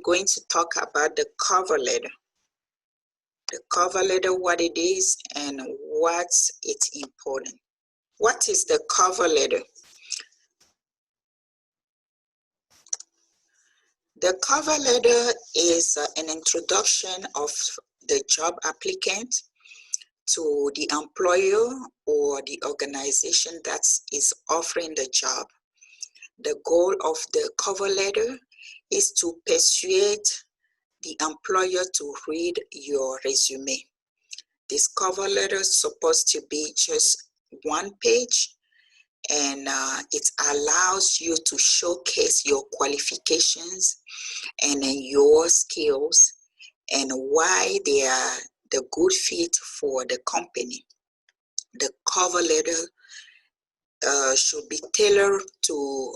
going to talk about the cover letter. The cover letter, what it is and what's its important. What is the cover letter? The cover letter is an introduction of the job applicant to the employer or the organization that is offering the job. The goal of the cover letter is to persuade the employer to read your resume. This cover letter is supposed to be just one page, and it allows you to showcase your qualifications and your skills and why they are the good fit for the company. The cover letter should be tailored to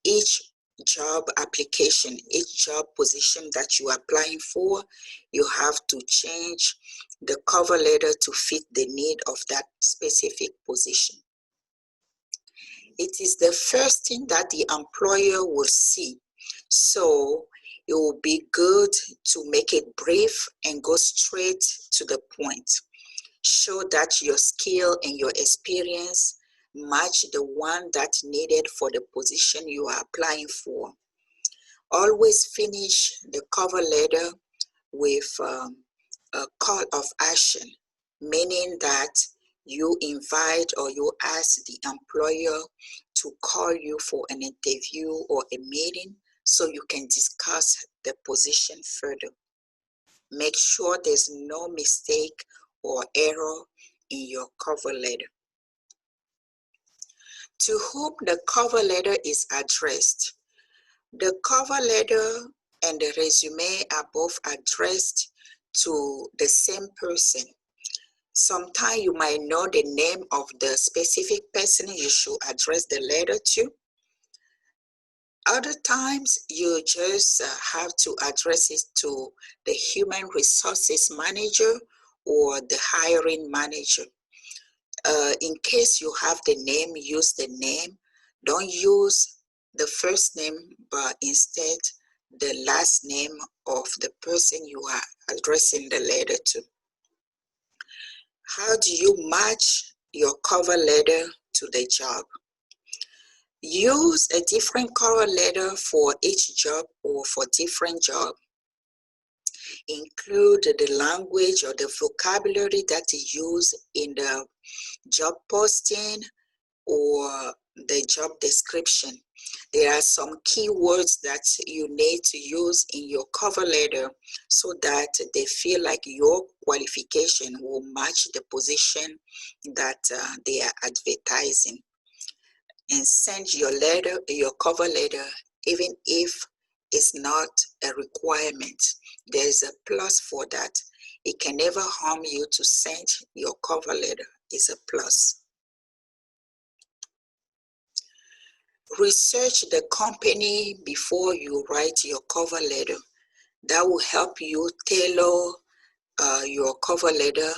each job application, each job position that you are applying for. You have to change the cover letter to fit the need of that specific position. It is the first thing that the employer will see, so it will be good to make it brief and go straight to the point. Show that your skill and your experience match the one that's needed for the position you are applying for. Always finish the cover letter with a call of action, meaning that you invite or you ask the employer to call you for an interview or a meeting so you can discuss the position further. Make sure there's no mistake or error in your cover letter. To whom the cover letter is addressed. The cover letter and the resume are both addressed to the same person. Sometimes you might know the name of the specific person you should address the letter to. Other times you just have to address it to the human resources manager or the hiring manager. In case you have the name, use the name. Don't use the first name, but instead the last name of the person you are addressing the letter to. How do you match your cover letter to the job? Use a different cover letter for each job or for different job. Include the language or the vocabulary that is used in the job posting or the job description. There are some keywords that you need to use in your cover letter so that they feel like your qualification will match the position that they are advertising. And send your cover letter, even if it's not a requirement. There is a plus for that. It can never harm you to send your cover letter. It's a plus. Research the company before you write your cover letter. That will help you tailor your cover letter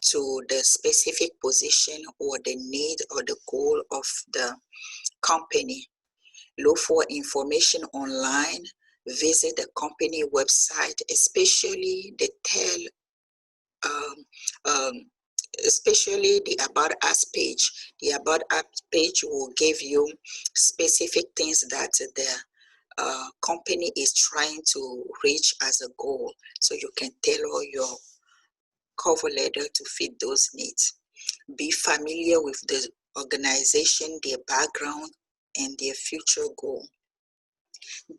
to the specific position or the need or the goal of the company. Look for information online. Visit the company website, especially the especially the About Us page. The About Us page will give you specific things that the company is trying to reach as a goal, so you can tailor your cover letter to fit those needs. Be familiar with the organization, their background, and their future goal.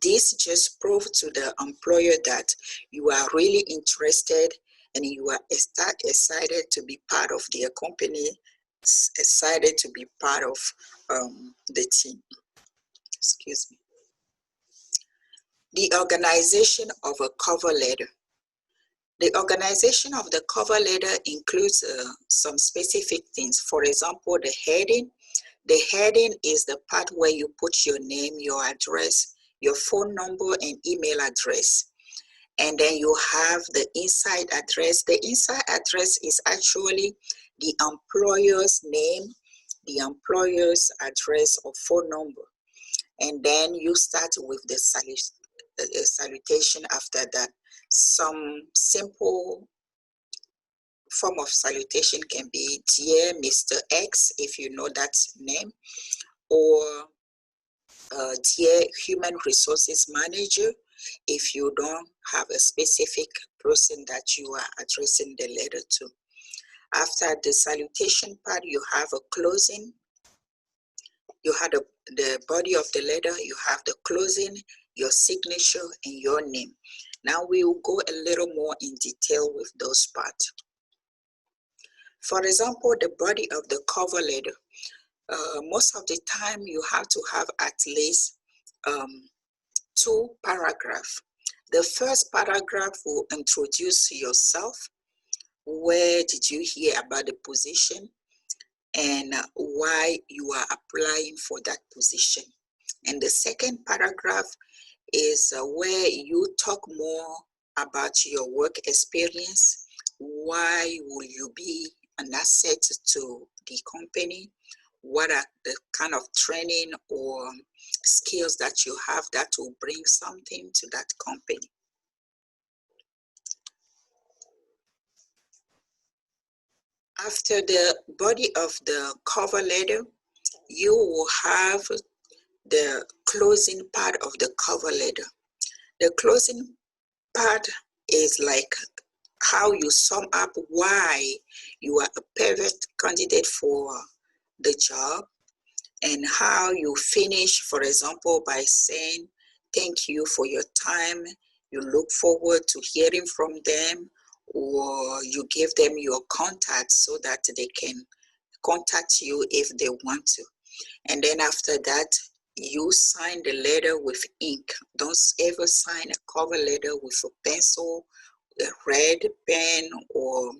This just proves to the employer that you are really interested and you are excited to be part of their company, excited to be part of the team. Excuse me. The organization of a cover letter. The organization of the cover letter includes some specific things. For example, the heading. The heading is the part where you put your name, your address, your phone number, and email address. And then you have the inside address. The inside address is actually the employer's name, the employer's address or phone number. And then you start with the a salutation after that. Some simple form of salutation can be Dear Mr. X, if you know that name, or Dear Human Resources Manager, if you don't have a specific person that you are addressing the letter to. After the salutation part, you have a closing. You have the body of the letter, you have the closing, your signature, and your name. Now we will go a little more in detail with those parts. For example, the body of the cover letter. Most of the time you have to have at least 2 paragraphs. The first paragraph will introduce yourself. Where did you hear about the position, and why you are applying for that position. And the second paragraph is where you talk more about your work experience. Why will you be an asset to the company? What are the kind of training or skills that you have that will bring something to that company? After the body of the cover letter, you will have the closing part of the cover letter. The closing part is like how you sum up why you are a perfect candidate for the job, and how you finish, for example, by saying thank you for your time, you look forward to hearing from them, or you give them your contact so that they can contact you if they want to. And then after that, you sign the letter with ink. Don't ever sign a cover letter with a pencil, a red pen, or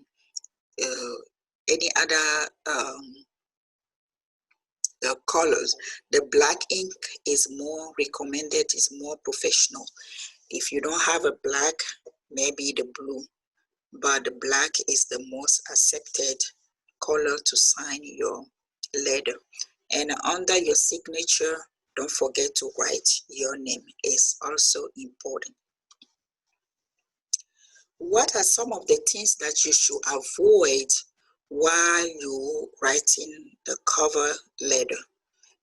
any other colors. The black ink is more recommended, is more professional. If you don't have a black, maybe the blue, but the black is the most accepted color to sign your letter. And under your signature, don't forget to write your name. It's also important. What are some of the things that you should avoid while you're writing the cover letter?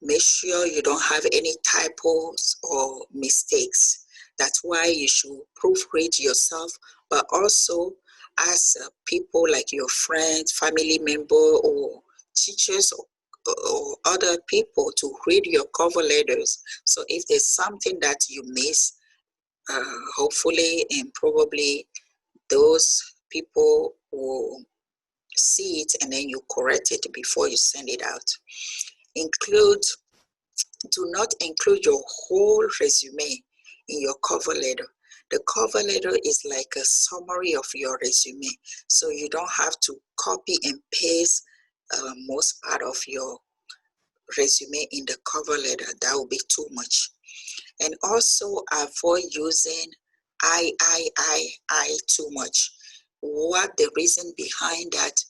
Make sure you don't have any typos or mistakes. That's why you should proofread yourself, but also ask people like your friends, family member, or teachers, or other people to read your cover letters. So if there's something that you miss, hopefully and probably those people will see it, and then you correct it before you send it out. Do not include your whole resume in your cover letter. The cover letter is like a summary of your resume, so you don't have to copy and paste most part of your resume in the cover letter. That will be too much. And also avoid using I too much. What the reason behind that?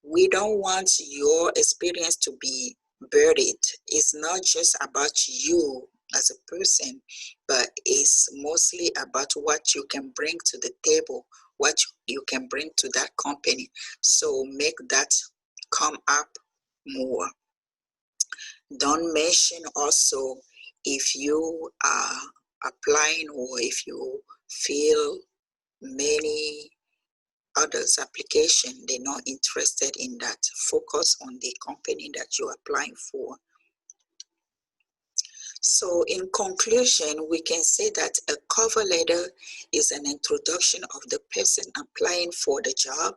We don't want your experience to be buried. It's not just about you as a person, but it's mostly about what you can bring to the table, what you can bring to that company. So make that come up more. Don't mention also if you are applying, or if you feel many others application, they're not interested in that. Focus on the company that you're applying for. So in conclusion, we can say that a cover letter is an introduction of the person applying for the job,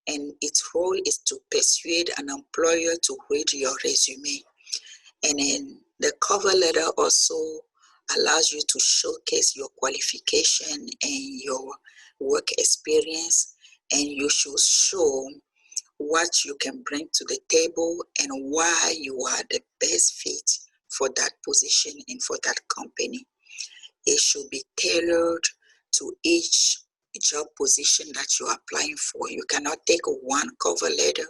and its role is to persuade an employer to read your resume. And then the cover letter also allows you to showcase your qualification and your work experience, and you should show what you can bring to the table and why you are the best fit for that position and for that company. It should be tailored to each job position that you're applying for. You cannot take one cover letter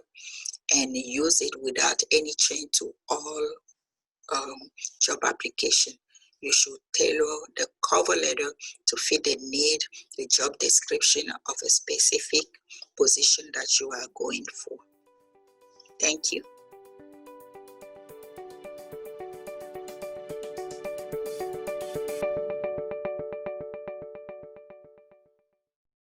and use it without any change to all job application. you should tailor the cover letter to fit the need, the job description of a specific position that you are going for. Thank you.